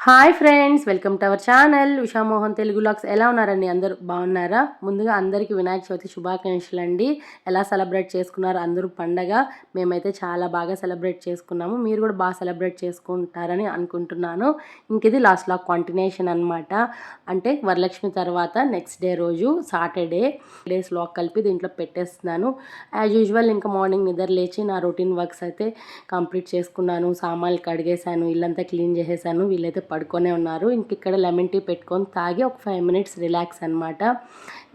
Hi friends, welcome to our channel ఉషామోహన్ Telugu vlogs. ఎలా ఉన్నారండి? అందరూ బాగున్నారా? ముందుగా అందరికీ వినాయక చవితి శుభాకాంక్షలు అండి. ఎలా సెలబ్రేట్ చేసుకున్నారు అందరూ పండగ? మేమైతే చాలా బాగా సెలబ్రేట్ చేసుకున్నాము. మీరు కూడా బాగా సెలబ్రేట్ చేసుకుంటారని అనుకుంటున్నాను. ఇంక ఇది లాస్ట్ వ్లాగ్ కంటిన్యూషన్ అనమాట. అంటే వరలక్ష్మి తర్వాత నెక్స్ట్ డే రోజు సాటర్డే డేస్ వ్లాగ్ కలిపి దీంట్లో పెట్టేస్తున్నాను. యాజ్ యూజువల్ ఇంకా మార్నింగ్ నిద్ర లేచి నా రొటీన్ వర్క్స్ అయితే కంప్లీట్ చేసుకున్నాను. సామాన్లు కడిగేశాను, ఇల్లంతా క్లీన్ చేసేసాను. వీళ్ళైతే పడుకొనే ఉన్నారు. ఇంక ఇక్కడ లెమన్ టీ పెట్టుకొని తాగి ఒక 5 minutes రిలాక్స్ అనమాట.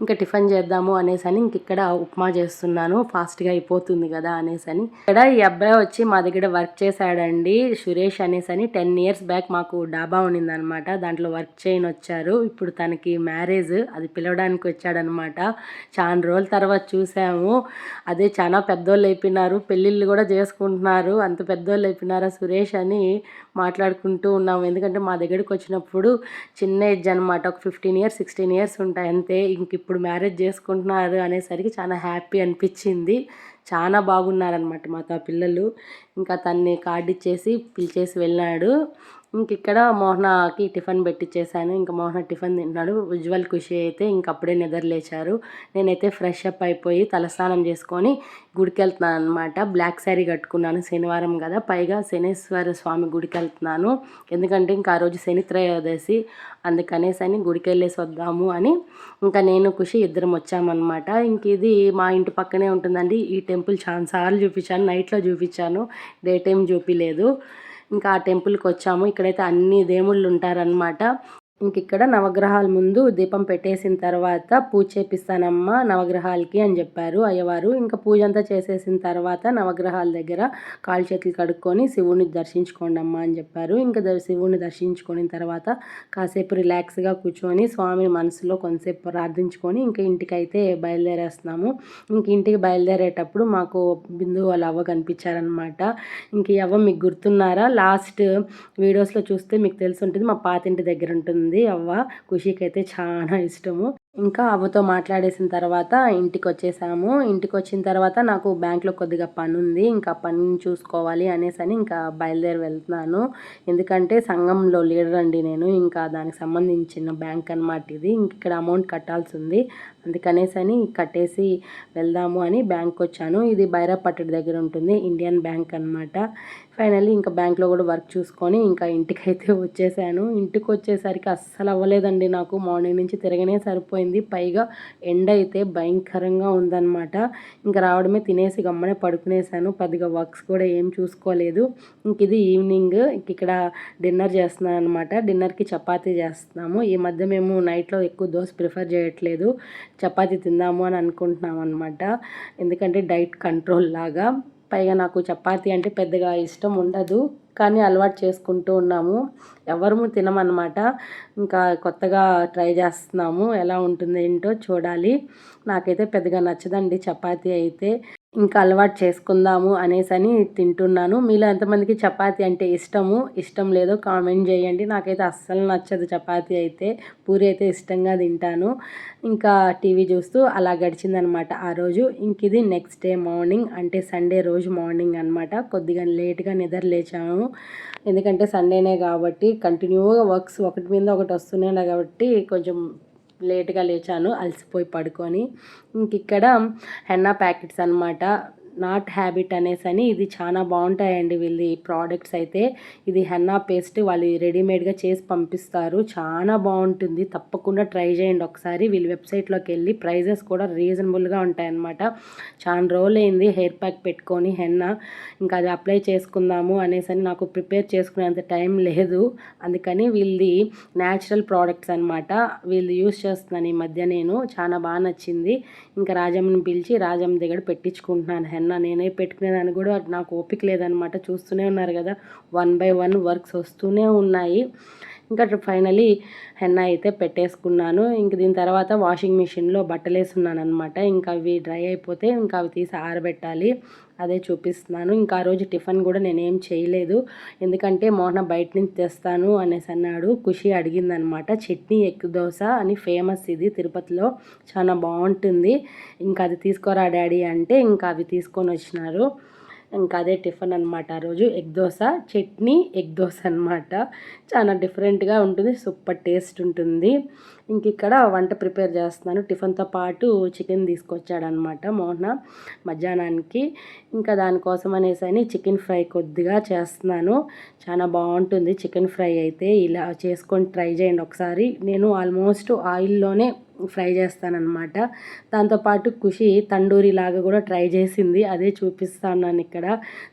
ఇంకా టిఫిన్ చేద్దాము అనేసని ఇంక ఇక్కడ ఉప్మా చేస్తున్నాను, ఫాస్ట్గా అయిపోతుంది కదా అనేసని. ఇక్కడ ఈ అబ్బాయి వచ్చి మా దగ్గర వర్క్ చేశాడండి, సురేష్ అనేసని. 10 years బ్యాక్ మాకు డాబా ఉన్నిందనమాట, దాంట్లో వర్క్ చేయని వచ్చారు. ఇప్పుడు తనకి మ్యారేజ్, అది పిలవడానికి వచ్చాడనమాట. చాలా రోజుల తర్వాత చూసాము. అదే చాలా పెద్దోళ్ళు అయిపోయినారు, పెళ్ళిళ్ళు కూడా చేసుకుంటున్నారు, అంత పెద్దోళ్ళు అయిపోయినారా సురేష్ అని మాట్లాడుకుంటూ ఉన్నాము. ఎందుకంటే మా దగ్గరికి వచ్చినప్పుడు చిన్న ఏజ్ అనమాట, ఒక 15 years 16 years ఉంటాయి అంతే. ఇంక ఇప్పుడు మ్యారేజ్ చేసుకుంటున్నారు అనేసరికి చాలా హ్యాపీ అనిపించింది. చాలా బాగున్నారనమాట మాతో పిల్లలు. ఇంకా తన్ని కార్డు ఇచ్చేసి పిలిచేసి వెళ్ళాడు. ఇంక ఇక్కడ మోహనకి టిఫిన్ పెట్టించేసాను. ఇంకా మోహన టిఫిన్ తింటున్నాడు. ఉజ్వల్ ఖుషి అయితే ఇంకప్పుడే నిద్ర లేచారు. నేనైతే ఫ్రెష్ అప్ అయిపోయి తలస్నానం చేసుకొని గుడికి వెళ్తున్నాను అనమాట. బ్లాక్ శారీ కట్టుకున్నాను, శనివారం కదా, పైగా శనేశ్వర స్వామి గుడికి వెళ్తున్నాను. ఎందుకంటే ఇంకా ఆ రోజు శని త్రయోదశి, అందుకనేసి అని గుడికి వెళ్ళేసి వద్దాము అని ఇంకా నేను ఖుషి ఇద్దరం వచ్చామన్నమాట. ఇంక ఇది మా ఇంటి పక్కనే ఉంటుందండి. ఈ టెంపుల్ చాలాసార్లు చూపించాను, నైట్లో చూపించాను, డే టైం చూపించలేదు. ఇంకా ఆ టెంపుల్కి వచ్చాము. ఇక్కడైతే అన్ని దేవుళ్ళు ఉంటారనమాట. ఇంక ఇక్కడ నవగ్రహాల ముందు దీపం పెట్టేసిన తర్వాత పూజ చేపిస్తానమ్మా నవగ్రహాలకి అని చెప్పారు అయ్యవారు. ఇంకా పూజ అంతా చేసేసిన తర్వాత నవగ్రహాల దగ్గర కాళ్ళు చేతులు కడుక్కొని శివుని దర్శించుకోండి అమ్మా అని చెప్పారు. ఇంకా శివుని దర్శించుకున్న తర్వాత కాసేపు రిలాక్స్గా కూర్చొని స్వామిని మనసులో కొంతసేపు ప్రార్థించుకొని ఇంకా ఇంటికైతే బయలుదేరేస్తున్నాము. ఇంక ఇంటికి బయలుదేరేటప్పుడు మాకు బిందు వాళ్ళ అవ్వ కనిపించారనమాట. ఇంక ఈ అవ్వ మీకు గుర్తున్నారా? లాస్ట్ వీడియోస్లో చూస్తే మీకు తెలిసి ఉంటుంది, మా పాతింటి దగ్గర ఉంటుంది అవ్వ. ఖుషికి అయితే చాలా ఇష్టము. ఇంకా అవ్వతో మాట్లాడేసిన తర్వాత ఇంటికి వచ్చేసాము. ఇంటికి వచ్చిన తర్వాత నాకు బ్యాంక్లో కొద్దిగా పని ఉంది, ఇంకా పనిని చూసుకోవాలి అనేసి ఇంకా బయలుదేరి వెళ్తున్నాను. ఎందుకంటే సంఘంలో లీడర్ అండి నేను, ఇంకా దానికి సంబంధించిన బ్యాంక్ అనమాట ఇది. ఇంక ఇక్కడ అమౌంట్ కట్టాల్సి ఉంది, అందుకనేసి కట్టేసి వెళ్దాము అని బ్యాంక్ వచ్చాను. ఇది బైరాపట్టడి దగ్గర ఉంటుంది, ఇండియన్ బ్యాంక్ అనమాట. ఫైనల్లీ ఇంకా బ్యాంక్లో కూడా వర్క్ చూసుకొని ఇంకా ఇంటికైతే వచ్చేసాను. ఇంటికి వచ్చేసరికి అస్సలు అవ్వలేదండి నాకు, మార్నింగ్ నుంచి తిరగనే సరిపోయింది. పైగా ఎండ అయితే భయంకరంగా ఉందన్నమాట. ఇంకా రావడమే తినేసి గమ్మనే పడుకునేసాను, పెద్దగా వర్క్స్ కూడా ఏం చూసుకోలేదు. ఇంక ఇది ఈవినింగ్ ఇక్కడ డిన్నర్ చేస్తున్నాను అనమాట. డిన్నర్కి చపాతీ చేస్తున్నాము. ఈ మధ్య మేము నైట్లో ఎక్కువ దోశ ప్రిఫర్ చేయట్లేదు, చపాతీ తిందాము అని అనుకుంటున్నాం అనమాట. ఎందుకంటే డైట్ కంట్రోల్ లాగా. పైగా నాకు చపాతీ అంటే పెద్దగా ఇష్టం ఉండదు, కానీ అలవాటు చేసుకుంటూ ఉన్నాము. ఎవరము తినమన్నమాట. ఇంకా కొత్తగా ట్రై చేస్తున్నాము, ఎలా ఉంటుంది ఏంటో చూడాలి. నాకైతే పెద్దగా నచ్చదండి చపాతీ అయితే, ఇంకా అలవాటు చేసుకుందాము అనేసని తింటున్నాను. మీలో ఎంతమందికి చపాతీ అంటే ఇష్టం లేదో కామెంట్ చేయండి. నాకైతే అస్సలు నచ్చదు చపాతీ అయితే, పూరి అయితే ఇష్టంగా తింటాను. ఇంకా టీవీ చూస్తూ అలా గడిచిందనమాట ఆ రోజు. ఇంక ఇది నెక్స్ట్ డే మార్నింగ్, అంటే సండే రోజు మార్నింగ్ అనమాట. కొద్దిగా లేట్గా నిద్ర లేచాము, ఎందుకంటే సండేనే కాబట్టి కంటిన్యూగా వర్క్స్ ఒకటి మీద ఒకటి వస్తూనే ఉన్నాయి కాబట్టి కొంచెం లేట్గా లేచాను, అలసిపోయి పడుకొని. ఇంక ఇక్కడ హెన్నా ప్యాకెట్స్ అనమాట, నాట్ హ్యాబిట్ అనేసని. ఇది చాలా బాగుంటాయండి వీళ్ళ ప్రోడక్ట్స్ అయితే. ఇది హెన్నా పేస్ట్ వాళ్ళు రెడీమేడ్గా చేసి పంపిస్తారు, చాలా బాగుంటుంది. తప్పకుండా ట్రై చేయండి ఒకసారి. వీళ్ళ వెబ్సైట్లోకి వెళ్ళి ప్రైజెస్ కూడా రీజనబుల్గా ఉంటాయన్నమాట. చాలా రోజులైంది హెయిర్ ప్యాక్ పెట్టుకొని హెన్నా, ఇంకా అది అప్లై చేసుకుందాము అనేసని నాకు ప్రిపేర్ చేసుకునేంత టైం లేదు. అందుకని వీళ్ళది న్యాచురల్ ప్రోడక్ట్స్ అనమాట, వీళ్ళు యూస్ చేస్తున్నాను ఈ మధ్య నేను, చాలా బాగా నచ్చింది. ఇంకా రాజమ్మని పిలిచి రాజమ్మ దగ్గర పెట్టించుకుంటున్నాను హెన్నా. నేనే పెట్టుకునేదాన్ని కూడా నాకు ఓపిక లేదనమాట. చూస్తూనే ఉన్నారు కదా, 1 by 1 వర్క్స్ వస్తూనే ఉన్నాయి. ఇంకా ఫైనలీ హెన్నా అయితే పెట్టేసుకున్నాను. ఇంక దీని తర్వాత వాషింగ్ మిషన్లో బట్టలు వేసుకున్నాను అనమాట. ఇంకా అవి డ్రై అయిపోతే ఇంకా అవి తీసి ఆరబెట్టాలి, అదే చూపిస్తున్నాను. ఇంకా ఆ రోజు టిఫిన్ కూడా నేనేం చేయలేదు, ఎందుకంటే మోహన బయట నుంచి తెస్తాను అనేసి అన్నాడు. ఖుషి అడిగిందనమాట. చట్నీ ఎగ్ దోశ అని ఫేమస్ ఇది తిరుపతిలో, చాలా బాగుంటుంది. ఇంకా అది తీసుకోరా డాడీ అంటే ఇంకా అవి తీసుకొని వచ్చినారు. ఇంకా అదే టిఫిన్ అనమాట. ఆ రోజు ఎగ్ దోశ, చట్నీ, ఎగ్ దోశ అనమాట. చాలా డిఫరెంట్గా ఉంటుంది, సూపర్ టేస్ట్ ఉంటుంది. ఇంక ఇక్కడ వంట ప్రిపేర్ చేస్తున్నాను. టిఫిన్తో పాటు చికెన్ తీసుకొచ్చాడనమాట మోహన మధ్యాహ్నానికి. ఇంకా దానికోసం అనేసి చికెన్ ఫ్రై కొద్దిగా చేస్తున్నాను. చాలా బాగుంటుంది చికెన్ ఫ్రై అయితే. ఇలా చేసుకొని ట్రై చేయండి ఒకసారి. నేను ఆల్మోస్ట్ ఆయిల్లోనే ఫ్రై చేస్తానన్నమాట. దాంతోపాటు ఖుషి తండూరి లాగా కూడా ట్రై చేసింది, అదే చూపిస్తాను ఇక్కడ.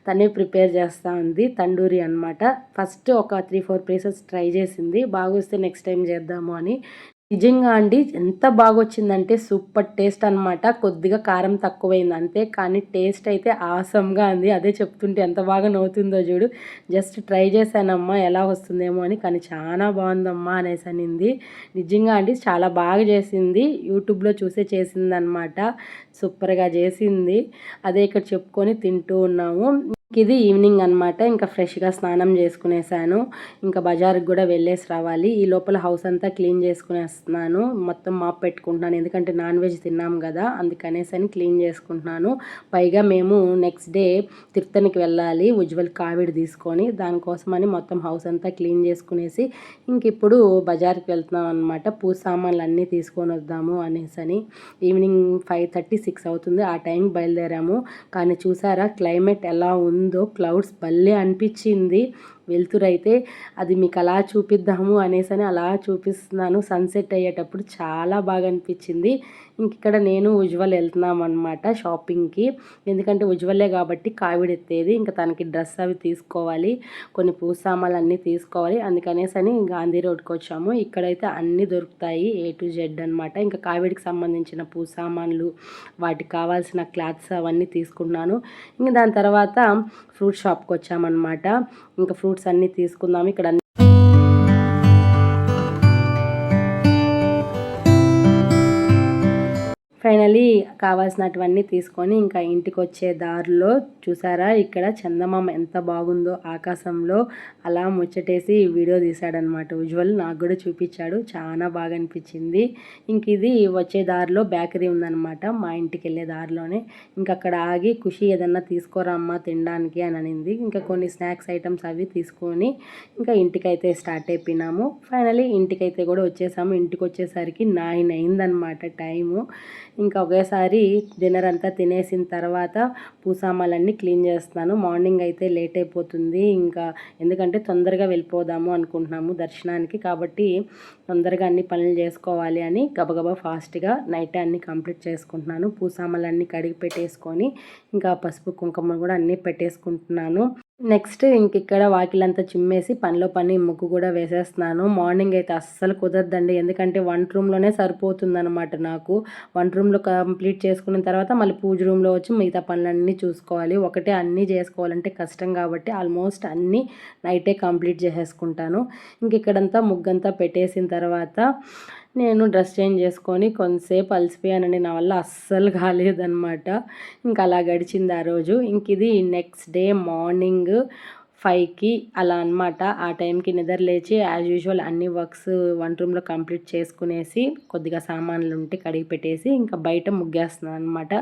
తనే ప్రిపేర్ చేస్తూ ఉంది తండూరి అనమాట. ఫస్ట్ ఒక 3-4 పీసెస్ ట్రై చేసింది, బాగొస్తే నెక్స్ట్ టైం చేద్దాము అని. నిజంగా అండి ఎంత బాగొచ్చిందంటే సూపర్ టేస్ట్ అనమాట. కొద్దిగా కారం తక్కువైంది అంతే, కానీ టేస్ట్ అయితే ఆసమ్గా ఉంది. అదే చెప్తుంటే ఎంత బాగా నవ్వుతుందో చూడు. జస్ట్ ట్రై చేశానమ్మా ఎలా వస్తుందేమో అని, కానీ చాలా బాగుందమ్మా అనేసి అనింది. నిజంగా అండి చాలా బాగా చేసింది, యూట్యూబ్లో చూసే చేసిందనమాట. సూపర్గా చేసింది. అదే ఇక్కడ చెప్పుకొని తింటూ ఉన్నాము. ఇది ఈవినింగ్ అనమాట. ఇంకా ఫ్రెష్గా స్నానం చేసుకునేసాను. ఇంకా బజార్కి కూడా వెళ్ళేసి రావాలి. ఈ లోపల హౌస్ అంతా క్లీన్ చేసుకునేస్తున్నాను, మొత్తం మాప్ పెట్టుకుంటున్నాను. ఎందుకంటే నాన్ వెజ్ తిన్నాం కదా, అందుకనేసి క్లీన్ చేసుకుంటున్నాను. పైగా మేము నెక్స్ట్ డే తిరుత్తనికి వెళ్ళాలి ఉజ్వల్ కావిడి తీసుకొని, దానికోసమని మొత్తం హౌస్ అంతా క్లీన్ చేసుకునేసి ఇంక ఇప్పుడు బజార్కి వెళ్తున్నాం అనమాట. పూజ సామాన్లు అన్నీ తీసుకొని వద్దాము అనేసి. ఈవినింగ్ 5:30-6 అవుతుంది, ఆ టైంకి బయలుదేరాము. కానీ చూసారా క్లైమేట్ ఎలా ఉందో, క్లౌడ్స్ భలే అనిపించింది. వెలుతురైతే అది మీకు అలా చూపిద్దాము అనేసి అలా చూపిస్తున్నాను. సన్సెట్ అయ్యేటప్పుడు చాలా బాగా అనిపించింది. ఇంక ఇక్కడ నేను ఉజ్వల్ వెళ్తున్నాం అనమాట షాపింగ్కి. ఎందుకంటే ఉజ్వలే కాబట్టి కావిడి ఎత్తేది, ఇంకా తనకి డ్రెస్ అవి తీసుకోవాలి, కొన్ని పూజ సామాన్లు అన్నీ తీసుకోవాలి. అందుకనేసి గాంధీ రోడ్కి వచ్చాము. ఇక్కడైతే అన్నీ దొరుకుతాయి A to Z అనమాట. ఇంకా కావిడికి సంబంధించిన పూజ సామాన్లు, వాటికి కావాల్సిన క్లాత్స్ అవన్నీ తీసుకున్నాను. ఇంకా దాని తర్వాత ఫ్రూట్ షాప్కి వచ్చామన్నమాట. ఇంకా ఫ్రూట్స్ అన్నీ తీసుకుందాము. ఇక్కడ ఫైనలీ కావాల్సినటువన్నీ తీసుకొని ఇంకా ఇంటికి వచ్చే దారిలో చూసారా ఇక్కడ చందమామ ఎంత బాగుందో ఆకాశంలో, అలా ముచ్చటేసి వీడియో తీశాడనమాట ఉజ్వల్. నాకు కూడా చూపించాడు, చాలా బాగా అనిపించింది. ఇంక ఇది వచ్చే దారిలో బేకరీ ఉందన్నమాట, మా ఇంటికి వెళ్ళే దారిలోనే. ఇంకా అక్కడ ఆగి ఖుషి ఏదన్నా తీసుకోరమ్మా తినడానికి అని అనింది. ఇంకా కొన్ని స్నాక్స్ ఐటమ్స్ అవి తీసుకొని ఇంకా ఇంటికైతే స్టార్ట్ అయిపోయినాము. ఫైనలీ ఇంటికైతే కూడా వచ్చేసాము. ఇంటికి వచ్చేసరికి 9 అయిందనమాట టైము. ఇంకా ఒకేసారి డిన్నర్ అంతా తినేసిన తర్వాత పూసామాలన్నీ క్లీన్ చేస్తున్నాను. మార్నింగ్ అయితే లేట్ అయిపోతుంది, ఇంకా ఎందుకంటే తొందరగా వెళ్ళిపోదాము అనుకుంటున్నాము దర్శనానికి, కాబట్టి తొందరగా అన్ని పనులు చేసుకోవాలి అని గబగబా ఫాస్ట్గా నైట్ అన్నీ కంప్లీట్ చేసుకుంటున్నాను. పూసామాలన్నీ కడిగి పెట్టేసుకొని ఇంకా పసుపు కుంకుమ కూడా అన్నీ పెట్టేసుకుంటున్నాను. నెక్స్ట్ ఇంక ఇక్కడ వాకిలంతా చిమ్మేసి పనిలో పని ముగ్గు కూడా వేసేస్తున్నాను. మార్నింగ్ అయితే అస్సలు కుదరదండి, ఎందుకంటే వంట రూమ్లోనే సరిపోతుందన్నమాట నాకు. వంట రూమ్లో కంప్లీట్ చేసుకున్న తర్వాత మళ్ళీ పూజ రూమ్లో వచ్చి మిగతా పనులన్నీ చూసుకోవాలి. ఒకటే అన్నీ చేసుకోవాలంటే కష్టం కాబట్టి ఆల్మోస్ట్ అన్నీ నైటే కంప్లీట్ చేసేసుకుంటాను. ఇంక ఇక్కడంతా ముగ్గంతా పెట్టేసిన తర్వాత నేను డ్రెస్ చేంజ్ చేసుకొని కొంతసేపు అలసిపోయానండి, నా వల్ల అస్సలు కాలేదన్నమాట. ఇంకా అలా గడిచింది ఆ రోజు. ఇంక ఇది నెక్స్ట్ డే మార్నింగ్ 5కి అలా అనమాట. ఆ టైంకి నిద్ర లేచి యాజ్ యూజువల్ అన్ని వర్క్స్ వంట రూమ్లో కంప్లీట్ చేసుకునేసి కొద్దిగా సామాన్లు ఉంటే కడిగి పెట్టేసి ఇంకా బయట ముగ్గేస్తున్నాను అనమాట.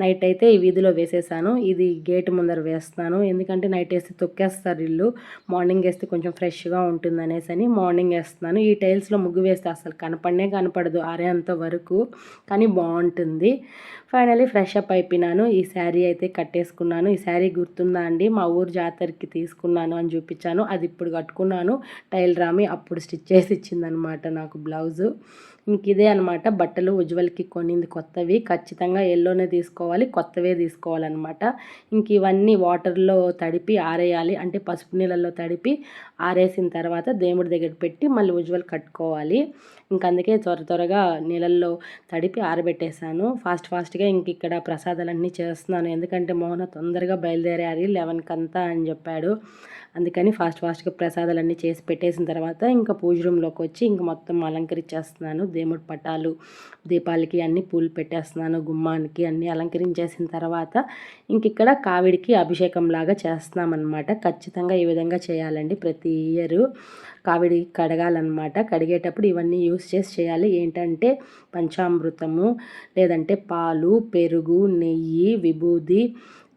నైట్ అయితే ఈ వీధిలో వేసేసాను, ఇది గేట్ ముందర వేస్తున్నాను. ఎందుకంటే నైట్ వేస్తే తొక్కేస్తారు ఇల్లు, మార్నింగ్ వేస్తే కొంచెం ఫ్రెష్గా ఉంటుంది అనేసి మార్నింగ్ వేస్తున్నాను. ఈ టైల్స్లో ముగ్గు వేస్తే అసలు కనపడదు ఆరేంత వరకు, కానీ బాగుంటుంది. ఫైనలీ ఫ్రెష్ అప్ అయిపోయినాను. ఈ శారీ అయితే కట్టేసుకున్నాను. ఈ శారీ గుర్తుందా అండి, మా ఊరు జాతరకి తీసుకున్నాను అని చూపించాను, అది ఇప్పుడు కట్టుకున్నాను. టైలర్ రామి అప్పుడు స్టిచ్ చేసి ఇచ్చిందనమాట నాకు బ్లౌజు. ఇంక ఇదే అనమాట బట్టలు ఉజ్వల్కి కొనింది కొత్తవి. ఖచ్చితంగా ఎల్లోనే తీసుకోవాలి, కొత్తవే తీసుకోవాలన్నమాట. ఇంక ఇవన్నీ వాటర్లో తడిపి ఆరేయాలి, అంటే పసుపు నీళ్ళల్లో తడిపి ఆరేసిన తర్వాత దేవుడి దగ్గర పెట్టి మళ్ళీ ఉజ్వల్ కట్టుకోవాలి. ఇంక అందుకే త్వరగా నీళ్ళల్లో తడిపి ఆరబెట్టేశాను. ఫాస్ట్గా ఇంక ఇక్కడ ప్రసాదాలన్నీ చేస్తున్నాను, ఎందుకంటే మోహన తొందరగా బయలుదేరాలి 11కి అంతా అని చెప్పాడు. అందుకని ఫాస్ట్గా ప్రసాదాలన్నీ చేసి పెట్టేసిన తర్వాత ఇంకా పూజ రూమ్లోకి వచ్చి ఇంక మొత్తం అలంకరించేస్తున్నాను. దేవుడి పటాలు, దీపాలకి అన్ని పూలు పెట్టేస్తున్నాను, గుమ్మానికి అన్నీ అలంకరించేసిన తర్వాత ఇంక ఇక్కడ కావిడికి అభిషేకం లాగా చేస్తున్నామన్నమాట. ఖచ్చితంగా ఈ విధంగా చేయాలండి ప్రతి ఇయర్. కావిడి కడగాలన్నమాట. కడిగేటప్పుడు ఇవన్నీ యూస్ చేసి చేయాలి. ఏంటంటే పంచామృతము, లేదంటే పాలు, పెరుగు, నెయ్యి, విభూది,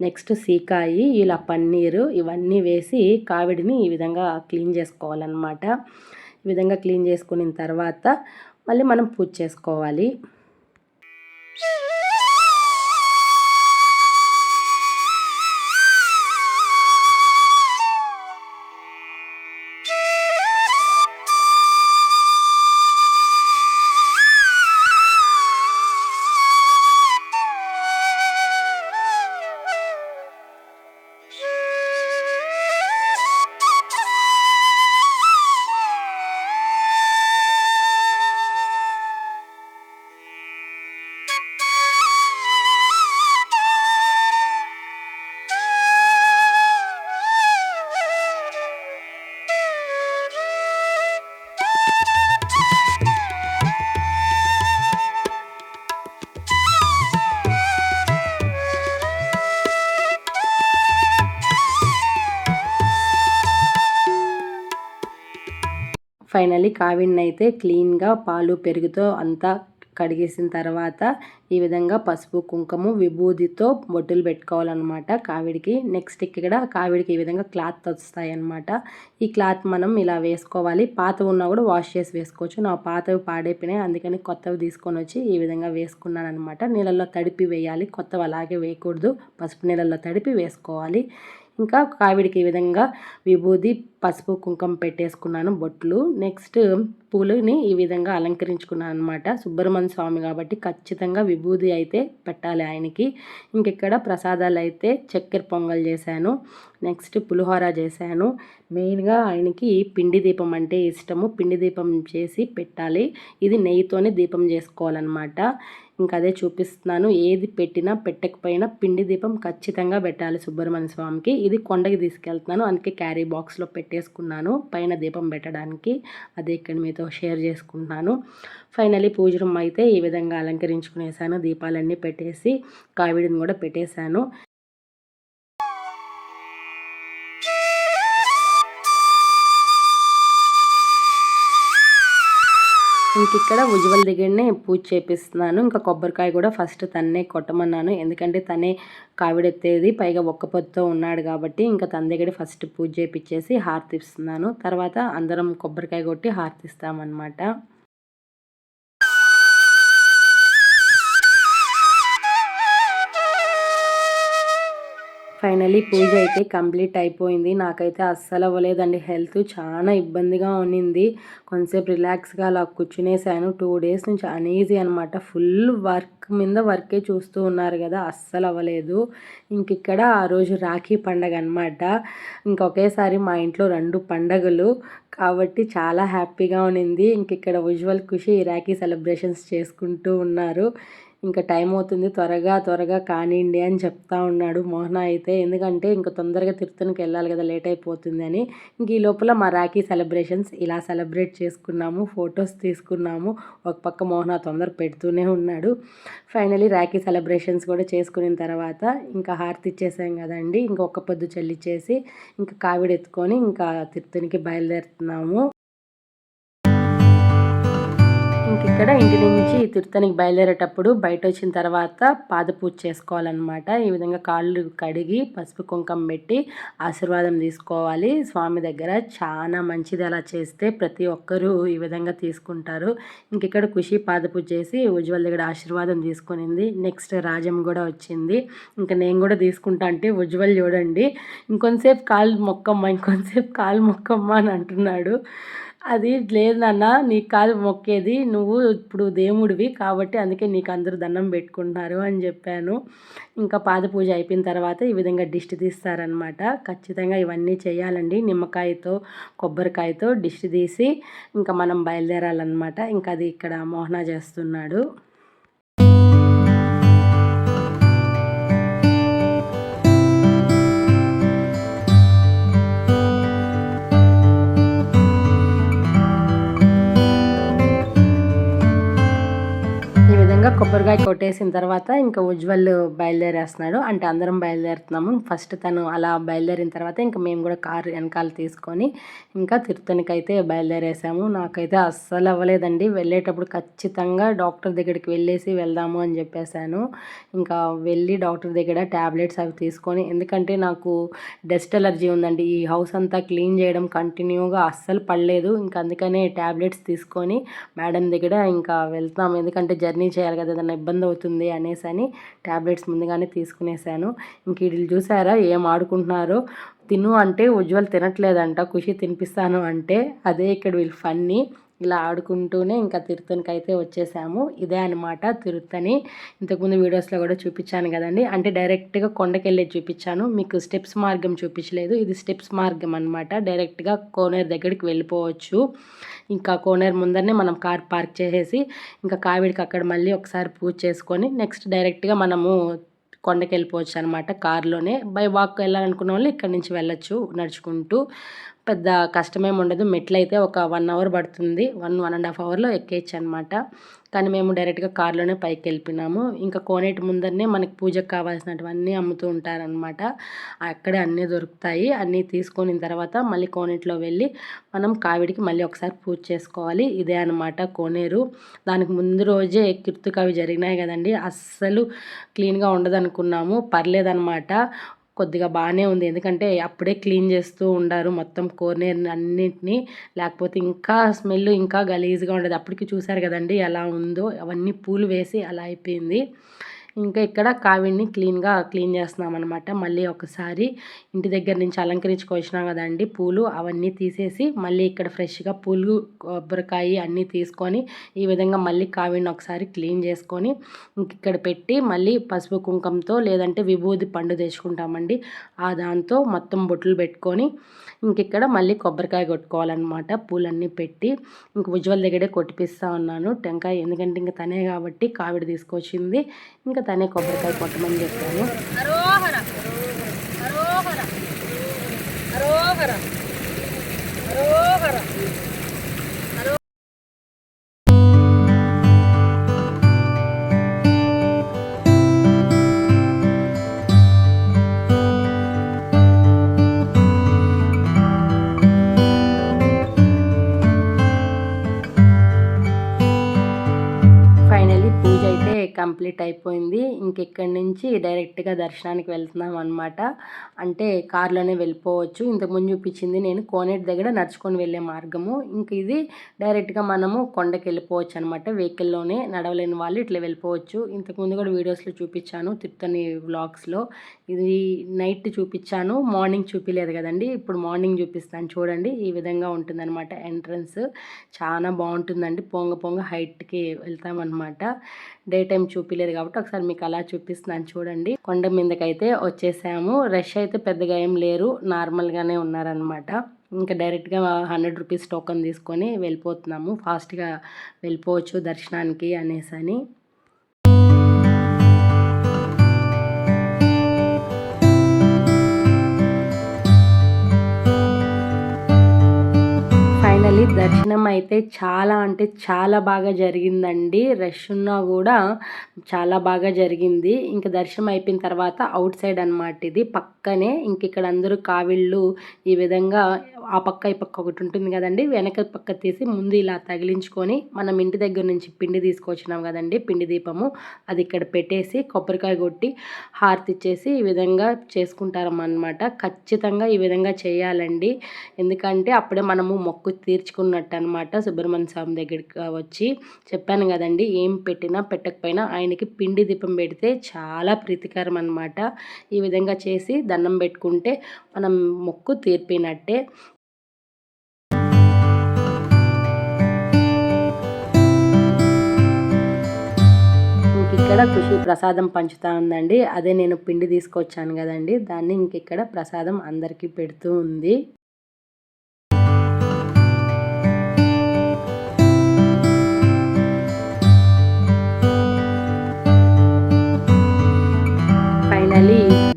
నెక్స్ట్ సీకాయి, ఇలా పన్నీరు ఇవన్నీ వేసి కావిడిని ఈ విధంగా క్లీన్ చేసుకోవాలన్నమాట. ఈ విధంగా క్లీన్ చేసుకున్న తర్వాత మళ్ళీ మనం పూజ చేసుకోవాలి. ఫైనల్లీ కావిడిని అయితే క్లీన్గా పాలు పెరుగుతో అంతా కడిగేసిన తర్వాత ఈ విధంగా పసుపు కుంకుమ విభూదితో బొట్టులు పెట్టుకోవాలన్నమాట కావిడికి. నెక్స్ట్ ఇక్కడ కావిడికి ఈ విధంగా క్లాత్ వస్తాయి అన్నమాట. ఈ క్లాత్ మనం ఇలా వేసుకోవాలి. పాత ఉన్నా కూడా వాష్ చేసి వేసుకోవచ్చు. నా పాతవి పాడైపోయినాయి, అందుకని కొత్తవి తీసుకొని వచ్చి ఈ విధంగా వేసుకున్నాను అనమాట. నీళ్ళల్లో తడిపి వేయాలి, కొత్తవి అలాగే వేయకూడదు, పసుపు నీళ్ళల్లో తడిపి వేసుకోవాలి. ఇంకా కావిడికి ఈ విధంగా విభూది పసుపు కుంకుమ పెట్టేసుకున్నాను బొట్లు. నెక్స్ట్ పూలని ఈ విధంగా అలంకరించుకున్నాను అనమాట. సుబ్రహ్మణ్య స్వామి కాబట్టి ఖచ్చితంగా విభూది అయితే పెట్టాలి ఆయనకి. ఇంకెక్కడ ప్రసాదాలు అయితే చక్కెర పొంగల్ చేశాను, నెక్స్ట్ పులిహోర చేశాను. మెయిన్గా ఆయనకి పిండి దీపం అంటే ఇష్టము, పిండి దీపం చేసి పెట్టాలి. ఇది నెయ్యితోనే దీపం చేసుకోవాలన్నమాట. ఇంకా అదే చూపిస్తున్నాను. ఏది పెట్టినా పెట్టకపోయినా పిండి దీపం ఖచ్చితంగా పెట్టాలి సుబ్రహ్మణ్య స్వామికి. ఇది కొండకి తీసుకెళ్తున్నాను, అందుకే క్యారీ బాక్స్లో పెట్టేసుకున్నాను పైన దీపం పెట్టడానికి. అదే ఇక్కడ మీతో షేర్ చేసుకుంటున్నాను. ఫైనలీ పూజ రూమ్ అయితే ఈ విధంగా అలంకరించుకునేసాను. దీపాలన్నీ పెట్టేసి కావిడిని కూడా పెట్టేశాను. ఇంక ఇక్కడ ఉజ్వల్ దగ్గరనే పూజ చేపిస్తున్నాను. ఇంకా కొబ్బరికాయ కూడా ఫస్ట్ తన్నే కొట్టమన్నాను, ఎందుకంటే తనే కావిడెత్తేది, పైగా ఒక్క పొద్దుతో ఉన్నాడు కాబట్టి ఇంకా తన దగ్గర ఫస్ట్ పూజ చేపించేసి హారతి ఇస్తున్నాను. తర్వాత అందరం కొబ్బరికాయ కొట్టి హారతి ఇస్తామన్నమాట. ఫైనలీ పూజ అయితే కంప్లీట్ అయిపోయింది. నాకైతే అస్సలు అవ్వలేదండి, హెల్త్ చాలా ఇబ్బందిగా ఉన్నింది. కొంచెంసేపు రిలాక్స్గా అలా కూర్చునేసాను. 2 days నుంచి అనీజీ అనమాట. ఫుల్ వర్క్ మీద వర్కే చూస్తూ ఉన్నారు కదా, అస్సలు అవ్వలేదు. ఇంక ఇక్కడ ఆ రోజు రాఖీ పండగ అనమాట. ఇంకొకేసారి మా ఇంట్లో 2 పండగలు కాబట్టి చాలా హ్యాపీగా ఉన్నింది. ఇంక ఇక్కడ ఉజ్వల్ ఖుషి రాఖీ సెలబ్రేషన్స్ చేసుకుంటూ ఉన్నారు. ఇంకా టైం అవుతుంది, త్వరగా కానివ్వండి అని చెప్తా ఉన్నాడు మోహన అయితే. ఎందుకంటే ఇంకా తొందరగా తిరుపతికి వెళ్ళాలి కదా, లేట్ అయిపోతుంది అని. ఇంక ఈ లోపల మా రాఖీ సెలబ్రేషన్స్ ఇలా సెలబ్రేట్ చేసుకున్నాము, ఫొటోస్ తీసుకున్నాము. ఒక పక్క మోహన తొందర పెడుతూనే ఉన్నాడు. ఫైనలీ రాఖీ సెలబ్రేషన్స్ కూడా చేసుకున్న తర్వాత ఇంకా హారతి ఇచ్చేసాం కదండి, ఇంకొక పొద్దు చెల్లిచ్చేసి ఇంకా కావిడి ఎత్తుకొని ఇంకా తిరుపతికి బయలుదేరుతున్నాము. ఇక్కడ ఇంటి నుంచి తిరుపతికి బయలుదేరేటప్పుడు బయట వచ్చిన తర్వాత పాదపూజ చేసుకోవాలన్నమాట. ఈ విధంగా కాళ్ళు కడిగి పసుపు కుంకుమ పెట్టి ఆశీర్వాదం తీసుకోవాలి స్వామి దగ్గర. చాలా మంచిది అలా చేస్తే, ప్రతి ఒక్కరూ ఈ విధంగా తీసుకుంటారు. ఇంక ఇక్కడ ఖుషి పాదపూజ చేసి ఉజ్వల్ దగ్గర ఆశీర్వాదం తీసుకునింది. నెక్స్ట్ రాజమ్మ కూడా వచ్చింది. ఇంకా నేను కూడా తీసుకుంటా అంటే ఉజ్వల్ చూడండి, ఇంకొంతసేపు కాళ్ళు మొక్కమ్మ అని అంటున్నాడు. అది లేదు నాన్న, నీకు కాదు మొక్కేది, నువ్వు ఇప్పుడు దేవుడివి కాబట్టి అందుకే నీకు అందరూ దండం పెట్టుకుంటున్నారు అని చెప్పాను. ఇంకా పాద పూజ అయిపోయిన తర్వాత ఈ విధంగా దిష్టి తీస్తారనమాట. ఖచ్చితంగా ఇవన్నీ చేయాలండి. నిమ్మకాయతో కొబ్బరికాయతో దిష్టి తీసి ఇంకా మనం బయలుదేరాలన్నమాట. ఇంకా అది ఇక్కడ మోహన చేస్తున్నాడు. కొబ్బరికాయ కొట్టేసిన తర్వాత ఇంకా ఉజ్వల్ బయలుదేరేస్తున్నాడు. అంటే అందరం బయలుదేరుతున్నాము. ఫస్ట్ తను అలా బయలుదేరిన తర్వాత ఇంకా మేము కూడా కారు వెనకాల తీసుకొని ఇంకా తిరుత్తణికైతే బయలుదేరేసాము. నాకైతే అస్సలు అవ్వలేదండి. వెళ్ళేటప్పుడు ఖచ్చితంగా డాక్టర్ దగ్గరికి వెళ్ళేసి వెళ్దాము అని చెప్పేశాను. ఇంకా వెళ్ళి డాక్టర్ దగ్గర ట్యాబ్లెట్స్ అవి తీసుకొని, ఎందుకంటే నాకు డస్ట్ ఎలర్జీ ఉందండి. ఈ హౌస్ అంతా క్లీన్ చేయడం కంటిన్యూగా అస్సలు పడలేదు. ఇంకా అందుకనే ట్యాబ్లెట్స్ తీసుకొని మేడం దగ్గర ఇంకా వెళ్తాము. ఎందుకంటే జర్నీ చేయాలి కదా, ఏదైనా ఇబ్బంది అవుతుంది అనేసి అని ట్యాబ్లెట్స్ ముందుగానే తీసుకునేసాను. ఇంక వీళ్ళు చూసారా ఏం ఆడుకుంటున్నారో. తిను అంటే ఉజ్వల్ తినట్లేదంట, ఖుషి తినిపిస్తాను అంటే. అదే ఇక్కడ వీళ్ళు ఫన్నీ. ఇలా ఆడుకుంటూనే ఇంకా తిరుత్తనికి అయితే వచ్చేసాము. ఇదే అనమాట తిరుత్తని. ఇంతకుముందు వీడియోస్లో కూడా చూపించాను కదండి. అంటే డైరెక్ట్గా కొండకెళ్ళి చూపించాను, మీకు స్టెప్స్ మార్గం చూపించలేదు. ఇది స్టెప్స్ మార్గం అనమాట. డైరెక్ట్గా కోనేరు దగ్గరికి వెళ్ళిపోవచ్చు. ఇంకా కోనేరు ముందరనే మనం కార్ పార్క్ చేసేసి ఇంకా కావిడికి అక్కడ మళ్ళీ ఒకసారి పూజ చేసుకొని నెక్స్ట్ డైరెక్ట్గా మనము కొండకి వెళ్ళిపోవచ్చు అనమాట. కారులోనే బై వాక్ వెళ్ళాలనుకున్న వాళ్ళు ఇక్కడ నుంచి వెళ్ళొచ్చు నడుచుకుంటూ. పెద్ద కష్టమేమి ఉండదు. మెట్లు అయితే ఒక 1 అవర్ పడుతుంది, 1.5 అవర్లో ఎక్కేయచ్చు అనమాట. కానీ మేము డైరెక్ట్గా కార్లోనే పైకి వెళ్ళిపోయినాము. ఇంకా కోనేటి ముందరనే మనకి పూజకు కావాల్సినటువన్నీ అమ్ముతూ ఉంటారనమాట. అక్కడే అన్నీ దొరుకుతాయి. అన్నీ తీసుకున్న తర్వాత మళ్ళీ కోనేటిలో వెళ్ళి మనం కావిడికి మళ్ళీ ఒకసారి పూజ చేసుకోవాలి. ఇదే అనమాట కోనేరు. దానికి ముందు రోజే కీర్తికి అవి జరిగినాయి కదండి, అస్సలు క్లీన్గా ఉండదు అనుకున్నాము. పర్లేదనమాట, కొద్దిగా బాగానే ఉంది. ఎందుకంటే అప్పుడే క్లీన్ చేస్తూ ఉండారు మొత్తం కోనేరు అన్నింటినీ. లేకపోతే ఇంకా స్మెల్ ఇంకా గలీజ్గా ఉండదు. అప్పటికి చూసారు కదండి ఎలా ఉందో, అవన్నీ పూలు వేసి అలా అయిపోయింది. ఇంకా ఇక్కడ కావిడిని క్లీన్ చేస్తున్నాం అనమాట. మళ్ళీ ఒకసారి ఇంటి దగ్గర నుంచి అలంకరించుకొచ్చినాం కదండి పూలు, అవన్నీ తీసేసి మళ్ళీ ఇక్కడ ఫ్రెష్గా పూలు కొబ్బరికాయ అన్నీ తీసుకొని ఈ విధంగా మళ్ళీ కావిడిని ఒకసారి క్లీన్ చేసుకొని ఇంక ఇక్కడ పెట్టి మళ్ళీ పసుపు కుంకంతో లేదంటే విభూది పండు తెచ్చుకుంటామండి, ఆ దాంతో మొత్తం బొట్లు పెట్టుకొని ఇంక ఇక్కడ మళ్ళీ కొబ్బరికాయ కొట్టుకోవాలన్నమాట. పూలన్నీ పెట్టి ఇంక ఉజ్వల్ దగ్గరే కొట్టిపిస్తూ ఉన్నాను టెంకాయ. ఎందుకంటే ఇంక తనే కాబట్టి కావిడి తీసుకొచ్చింది, ఇంకా తనే కొబ్బరికాయ కొట్టమని చెప్పాను. అరోహర అరోహర అరోహర అరోహర. కంప్లీట్ అయిపోయింది. ఇంకెక్కడి నుంచి డైరెక్ట్గా దర్శనానికి వెళ్తున్నాం అనమాట. అంటే కార్లోనే వెళ్ళిపోవచ్చు. ఇంతకుముందు చూపించింది నేను కోనేటి దగ్గర నడుచుకొని వెళ్ళే మార్గము. ఇంక ఇది డైరెక్ట్గా మనము కొండకి వెళ్ళిపోవచ్చు అనమాట. వెహికల్లోనే నడవలేని వాళ్ళు ఇట్లా వెళ్ళిపోవచ్చు. ఇంతకుముందు కూడా వీడియోస్లో చూపించాను తిరుత్తని వ్లాగ్స్లో. ఇది నైట్ చూపించాను, మార్నింగ్ చూపించలేదు కదండి. ఇప్పుడు మార్నింగ్ చూపిస్తాను చూడండి. ఈ విధంగా ఉంటుందన్నమాట ఎంట్రన్స్. చాలా బాగుంటుందండి. పొంగ హైట్కి వెళ్తామన్నమాట. డే టైం చూపించలేదు కాబట్టి ఒకసారి మీకు అలా చూపిస్తున్నాను చూడండి. కొండ మీదకైతే వచ్చేసాము. రష్ అయితే పెద్దగా ఏం లేరు, నార్మల్గానే ఉన్నారనమాట. ఇంకా డైరెక్ట్గా 100 రూపీస్ టోకెన్ తీసుకొని వెళ్ళిపోతున్నాము. ఫాస్ట్గా వెళ్ళిపోవచ్చు దర్శనానికి అనేసి అని. ఫైనలీ దర్శనం అయితే చాలా అంటే చాలా బాగా జరిగిందండి. రష్ ఉన్నా కూడా చాలా బాగా జరిగింది. ఇంక దర్శనం అయిపోయిన తర్వాత అవుట్ సైడ్ అనమాట, ఇది పక్కనే. ఇంక ఇక్కడ అందరూ కావిళ్ళు ఈ విధంగా ఆ పక్క ఈ పక్క ఒకటి ఉంటుంది కదండి, వెనక పక్క తీసి ముందు ఇలా తగిలించుకొని మనం ఇంటి దగ్గర నుంచి పిండి తీసుకొచ్చినాం కదండి, పిండి దీపము, అది ఇక్కడ పెట్టేసి కొబ్బరికాయ కొట్టి హారతి ఇచ్చేసి ఈ విధంగా చేసుకుంటారన్నమాట. ఖచ్చితంగా ఈ విధంగా చేయాలండి. ఎందుకంటే అప్పుడే మనము మొక్కు తీర్చుకున్నట్టు అనమాట. సుబ్రహ్మణ్య స్వామి దగ్గరికి వచ్చి చెప్పాను కదండి, ఏం పెట్టినా పెట్టకపోయినా ఆయనకి పిండి దీపం పెడితే చాలా ప్రీతికరం అనమాట. ఈ విధంగా చేసి దండం పెట్టుకుంటే మనం మొక్కు తీర్పినట్టే. ఇక్కడ ఖుషి ప్రసాదం పంచుతా ఉందండి. అదే నేను పిండి తీసుకొచ్చాను కదండి, దాన్ని ఇంకిక్కడ ప్రసాదం అందరికీ పెడుతూ ఉంది.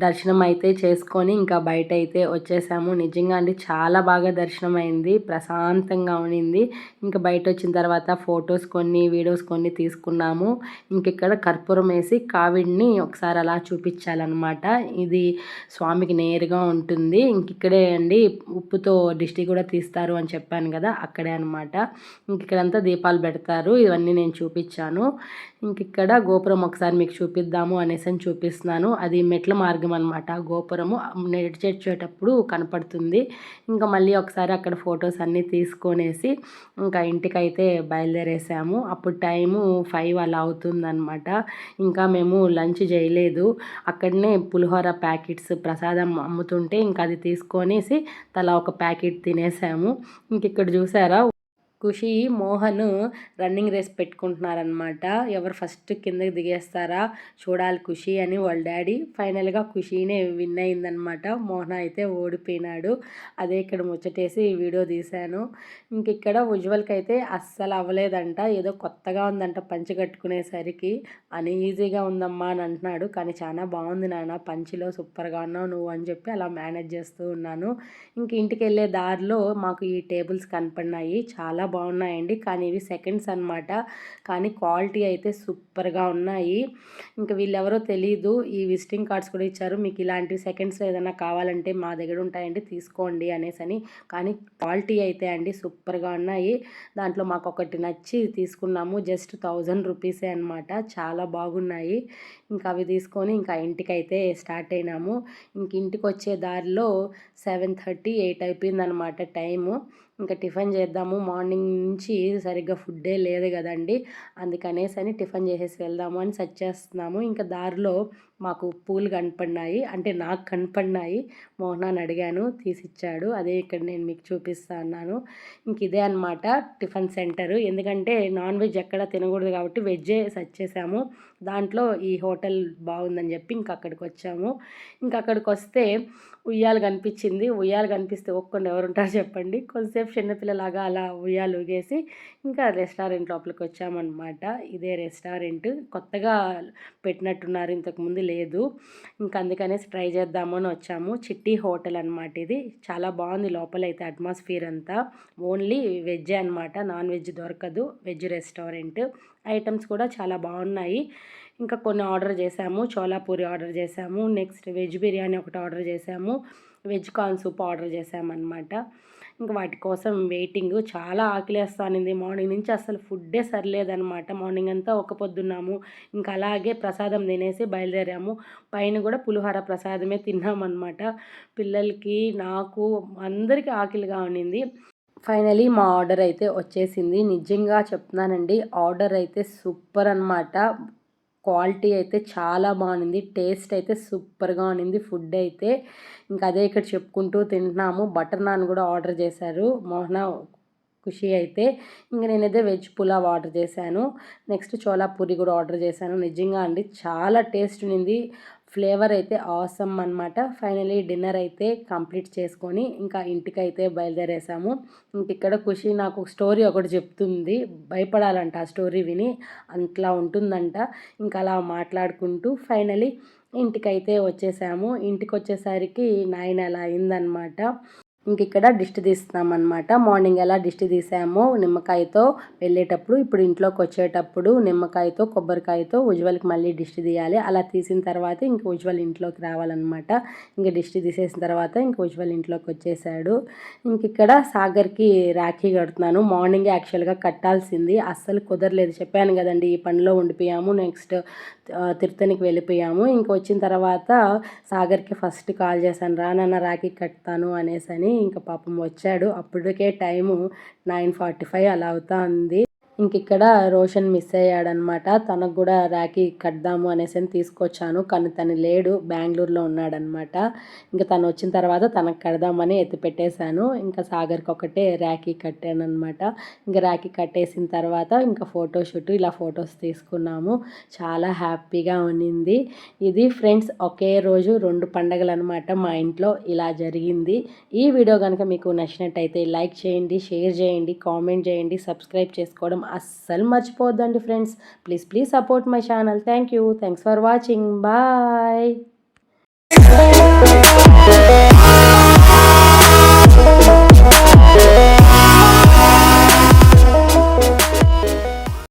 దర్శనం అయితే చేసుకొని ఇంకా బయట అయితే వచ్చేసాము. నిజంగా అండి చాలా బాగా దర్శనం అయింది, ప్రశాంతంగా ఉన్నింది. ఇంకా బయట వచ్చిన తర్వాత ఫొటోస్ కొన్ని వీడియోస్ కొన్ని తీసుకున్నాము. ఇంక ఇక్కడ కర్పూరం వేసి కావిడిని ఒకసారి అలా చూపించాలన్నమాట. ఇది స్వామికి నేరుగా ఉంటుంది. ఇంక ఇక్కడే అండి ఉప్పుతో దిష్టి కూడా తీస్తారు అని చెప్పాను కదా, అక్కడే అనమాట. ఇంక ఇక్కడంతా దీపాలు పెడతారు. ఇవన్నీ నేను చూపించాను. ఇంక ఇక్కడ గోపురం ఒకసారి మీకు చూపిద్దాము అనేసి అని చూపిస్తున్నాను. అది మెట్ల మార్గం అనమాట. గోపురము నడిచేటప్పుడు కనపడుతుంది. ఇంకా మళ్ళీ ఒకసారి అక్కడ ఫొటోస్ అన్నీ తీసుకొనేసి ఇంకా ఇంటికైతే బయలుదేరేసాము. అప్పుడు టైము 5 అలా అవుతుందన్నమాట. ఇంకా మేము లంచ్ చేయలేదు. అక్కడనే పులిహోర ప్యాకెట్స్ ప్రసాదం అమ్ముతుంటే ఇంకా అది తీసుకొనేసి తలా ఒక ప్యాకెట్ తినేసాము. ఇంక ఇక్కడ చూసారా, ఖుషి మోహన్ రన్నింగ్ రేస్ పెట్టుకుంటున్నారనమాట. ఎవరు ఫస్ట్ కిందకి దిగేస్తారా చూడాలి ఖుషి అని వాళ్ళ డాడీ. ఫైనల్గా ఖుషీనే విన్ అయిందనమాట. మోహన్ అయితే ఓడిపోయినాడు. అదే ఇక్కడ ముచ్చటేసి వీడియో తీశాను. ఇంక ఇక్కడ ఉజ్వల్కి అయితే అస్సలు అవ్వలేదంట. ఏదో కొత్తగా ఉందంట పంచి కట్టుకునేసరికి. అన్ఈజీగా ఉందమ్మా అని అంటున్నాడు. కానీ చాలా బాగుంది నాన్న, పంచిలో సూపర్గా ఉన్నావు నువ్వు అని చెప్పి అలా మేనేజ్ చేస్తూ ఉన్నాను. ఇంక ఇంటికి వెళ్ళే దారిలో మాకు ఈ టేబుల్స్ కనపడినాయి. చాలా బాగున్నాయండి. కానీ ఇవి సెకండ్స్ అనమాట. కానీ క్వాలిటీ అయితే సూపర్గా ఉన్నాయి. ఇంకా వీళ్ళెవరో తెలీదు. ఈ విజిటింగ్ కార్డ్స్ కూడా ఇచ్చారు. మీకు ఇలాంటివి సెకండ్స్లో ఏదైనా కావాలంటే మా దగ్గర ఉంటాయండి తీసుకోండి అనేసని. కానీ క్వాలిటీ అయితే అండి సూపర్గా ఉన్నాయి. దాంట్లో మాకు ఒకటి నచ్చి తీసుకున్నాము. జస్ట్ 1000 రూపీసే అనమాట. చాలా బాగున్నాయి. ఇంకా అవి తీసుకొని ఇంకా ఇంటికైతే స్టార్ట్ అయినాము. ఇంక ఇంటికి వచ్చే దారిలో 7:30, 8 అయిపోయిందనమాట టైము. ఇంకా టిఫిన్ చేద్దాము, మార్నింగ్ నుంచి సరిగ్గా ఫుడ్డే లేదు కదండి, అందుకనేసని టిఫిన్ చేసేసి వెళ్దాము అని సెర్చ్ చేస్తున్నాము. ఇంకా దారిలో మాకు పూలు కనపడినాయి, అంటే నాకు కనపడినాయి. మోహనాన్ని అడిగాను, తీసిచ్చాడు. అదే ఇక్కడ నేను మీకు చూపిస్తా అన్నాను. ఇంక ఇదే అనమాట టిఫిన్ సెంటరు. ఎందుకంటే నాన్ వెజ్ ఎక్కడ తినకూడదు కాబట్టి వెజ్జే సెర్చ్ చేసాము. దాంట్లో ఈ హోటల్ బాగుందని చెప్పి ఇంక అక్కడికి వచ్చాము. ఇంకా అక్కడికి వస్తే ఉయ్యాలు కనిపించింది. ఉయ్యాలు కనిపిస్తే ఒక్కుండా ఎవరుంటారు చెప్పండి. కొంతసేపు చిన్నపిల్లలాగా అలా ఉయ్యాలు ఊగేసి ఇంకా రెస్టారెంట్ లోపలికి వచ్చామన్నమాట. ఇదే రెస్టారెంట్, కొత్తగా పెట్టినట్టున్నారు, ఇంతకుముందు లేదు. ఇంకా అందుకనేసి ట్రై చేద్దామని వచ్చాము. చిట్టి హోటల్ అనమాట ఇది. చాలా బాగుంది లోపలైతే అట్మాస్ఫియర్ అంతా. ఓన్లీ వెజ్జే అనమాట, నాన్ వెజ్ దొరకదు. Veg restaurant. ఐటమ్స్ కూడా చాలా బాగున్నాయి. ఇంకా కొన్ని ఆర్డర్ చేసాము. చోలాపూరి ఆర్డర్ చేసాము. నెక్స్ట్ వెజ్ బిర్యానీ ఒకటి ఆర్డర్ చేసాము. వెజ్ కార్న్ సూప్ ఆర్డర్ చేసామన్నమాట. ఇంకా వాటి కోసం వెయిటింగ్. చాలా ఆకలేస్తానింది. మార్నింగ్ నుంచి అసలు ఫుడ్డే సరిలేదనమాట. మార్నింగ్ అంతా ఒక పొద్దున్నాము. ఇంకా అలాగే ప్రసాదం తినేసి బయలుదేరాము. పైన కూడా పులిహోర ప్రసాదమే తిన్నామన్నమాట. పిల్లలకి, నాకు, అందరికీ ఆకలిగా ఉన్నింది. ఫైనలీ మా ఆర్డర్ అయితే వచ్చేసింది. నిజంగా చెప్తున్నానండి, ఆర్డర్ అయితే సూపర్ అనమాట. క్వాలిటీ అయితే చాలా బాగుంది. టేస్ట్ అయితే సూపర్గా ఉన్నింది ఫుడ్ అయితే. ఇంకా అదే ఇక్కడ చెప్పుకుంటూ తింటున్నాము. బటర్ నాన్ కూడా ఆర్డర్ చేశారు మోహన, ఖుషి అయితే. ఇంకా నేనైతే వెజ్ పులావ్ ఆర్డర్ చేశాను. నెక్స్ట్ చోలాపూరి కూడా ఆర్డర్ చేశాను. నిజంగా అండి చాలా టేస్ట్ ఉన్నింది. ఫ్లేవర్ అయితే ఆసమ్ అనమాట. ఫైనలీ డిన్నర్ అయితే కంప్లీట్ చేసుకొని ఇంకా ఇంటికైతే బయలుదేరేసాము. ఇంక ఇక్కడ ఖుషి నాకు స్టోరీ ఒకటి చెప్తుంది. భయపడాలంట ఆ స్టోరీ విని, అంతలా ఉంటుందంట. ఇంకా అలా మాట్లాడుకుంటూ ఫైనలీ ఇంటికైతే వచ్చేసాము. ఇంటికి వచ్చేసరికి 9 అలా అయిందనమాట. ఇంక ఇక్కడ దిష్టి తీస్తామన్నమాట. మార్నింగ్ ఎలా దిష్టి తీసామో నిమ్మకాయతో వెళ్ళేటప్పుడు, ఇప్పుడు ఇంట్లోకి వచ్చేటప్పుడు నిమ్మకాయతో కొబ్బరికాయతో ఉజ్వల్కి మళ్ళీ దిష్టి తీయాలి. అలా తీసిన తర్వాత ఇంక ఉజ్వల్ ఇంట్లోకి రావాలన్నమాట. ఇంక దిష్టి తీసేసిన తర్వాత ఇంక ఉజ్వల్ ఇంట్లోకి వచ్చేసాడు. ఇంక ఇక్కడ సాగర్కి రాఖీ కడుతున్నాను. మార్నింగే యాక్చువల్గా కట్టాల్సింది, అస్సలు కుదరలేదు. చెప్పాను కదండి, ఈ పనిలో ఉండిపోయాము. నెక్స్ట్ తిరుత్తనికి వెళ్ళిపోయాము. ఇంక వచ్చిన తర్వాత సాగర్కి ఫస్ట్ కాల్ చేశాను, రానన్న రాఖీ కట్టాను అనేసని. ఇంకా పాపం వచ్చాడు. అప్పటికే టైము 9:45 అలా అవుతా ఉంది. ఇంక ఇక్కడ రోషన్ మిస్ అయ్యాడనమాట. తనకు కూడా రాఖీ కడదాము అనేసి తీసుకొచ్చాను. కానీ తను లేడు, బెంగళూరులో ఉన్నాడనమాట. ఇంకా తను వచ్చిన తర్వాత తనకు కడదామని ఎత్తి పెట్టేశాను. ఇంకా సాగర్కి ఒకటే రాఖీ కట్టాను అనమాట. ఇంకా రాఖీ కట్టేసిన తర్వాత ఇంకా ఫోటోషూట్, ఇలా ఫొటోస్ తీసుకున్నాము. చాలా హ్యాపీగా ఉన్నింది. ఇది ఫ్రెండ్స్ ఒకే రోజు 2 పండగలు అనమాట మా ఇంట్లో. ఇలా జరిగింది. ఈ వీడియో కనుక మీకు నచ్చినట్టయితే లైక్ చేయండి, షేర్ చేయండి, కామెంట్ చేయండి, సబ్స్క్రైబ్ చేసుకోవడం అస్సలు మర్చిపోవద్దండి friends. Please support my channel. Thank you. Thanks for watching. Bye.